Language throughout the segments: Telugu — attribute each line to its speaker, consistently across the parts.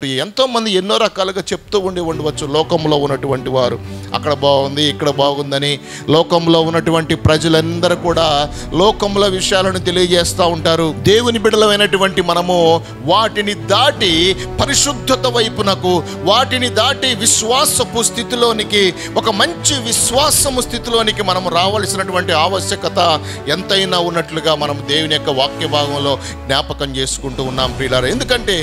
Speaker 1: ఎంతోమంది ఎన్నో రకాలుగా చెప్తూ ఉండవచ్చు. లోకంలో ఉన్నటువంటి వారు అక్కడ బాగుంది, ఇక్కడ బాగుందని లోకంలో ఉన్నటువంటి ప్రజలందరూ కూడా లోకంలో విషయాలను తెలియజేస్తూ ఉంటారు. దేవుని బిడ్డలమైనటువంటి మనము వాటిని దాటి పరిశుద్ధత వైపునకు, వాటిని దాటి విశ్వాసపు స్థితిలోనికి, ఒక మంచి విశ్వాసము స్థితిలోనికి మనము రావాల్సినటువంటి ఆవశ్యకత ఎంతైనా ఉన్నట్లుగా మనం దేవుని యొక్క వాక్య భాగంలో జ్ఞాపకం చేసుకుంటూ ఉన్నాం ప్రియులారా. ఎందుకంటే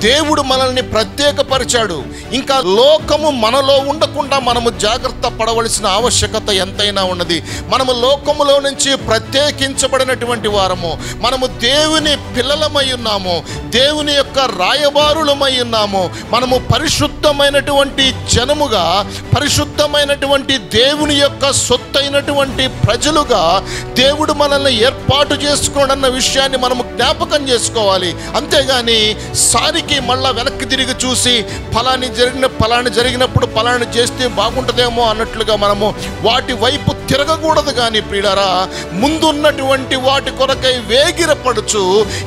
Speaker 1: దేవుడు మనల్ని ప్రత్యేకపరిచాడు. ఇంకా లోకము మనలో ఉండకుండా మనము జాగ్రత్త పడవలసిన ఆవశ్యకత ఎంతైనా ఉన్నది. మనము లోకములో నుంచి ప్రత్యేకించబడినటువంటి వారము, మనము దేవుని పిల్లలమై ఉన్నాము, దేవుని యొక్క రాయబారులమై ఉన్నాము. మనము పరిశుద్ధమైనటువంటి జనముగా, పరిశుద్ధమైనటువంటి దేవుని యొక్క సొత్తైనటువంటి ప్రజలుగా దేవుడు మనల్ని ఏర్పాటు చేసుకోడన్న విషయాన్ని మనము జ్ఞాపకం చేసుకోవాలి. అంతేగాని సారికి మళ్ళా వెనక్కి తిరిగి చూసి ఫలాని జరిగినప్పుడు ఫలాని చేస్తే బాగుంటుందేమో అన్నట్లుగా మనము వాటి వైపు తిరగకూడదు. కానీ ప్రియులారా, ముందున్నటువంటి వాటి కొరకై వేగిరపడుచు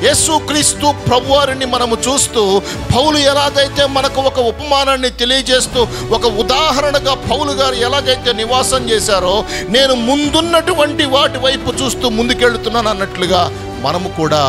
Speaker 1: యేసుక్రీస్తు ప్రభువారిని మనము చూస్తూ, పౌలు ఎలాగైతే మనకు ఒక ఉపమానాన్ని తెలియజేస్తూ, ఒక ఉదాహరణగా పౌలు గారు ఎలాగైతే నివాసం చేశారో, నేను ముందున్నటువంటి వాటి వైపు చూస్తూ ముందుకెళ్తున్నాను అన్నట్లుగా మనము కూడా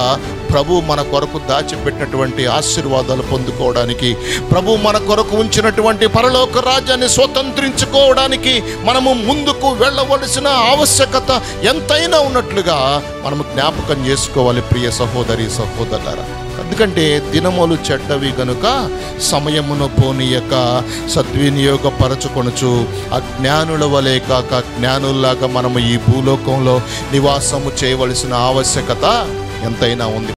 Speaker 1: ప్రభు మన కొరకు దాచిపెట్టినటువంటి ఆశీర్వాదాలు పొందుకోవడానికి, ప్రభు మన కొరకు ఉంచినటువంటి పరలోక రాజ్యాన్ని స్వతంత్రించుకోవడానికి మనము ముందుకు వెళ్ళవలసిన ఆవశ్యకత ఎంతైనా ఉన్నట్లుగా మనము జ్ఞాపకం చేసుకోవాలి ప్రియ సహోదరి సహోదరులారా. ఎందుకంటే దినములు చెడ్డవి గనుక సమయమును పోనీయక సద్వినియోగపరచుకొనుచు అజ్ఞానుల వలె కాక జ్ఞానుల్లాగా మనము ఈ భూలోకంలో నివాసము చేయవలసిన ఆవశ్యకత ఎంతైనా ఉంది.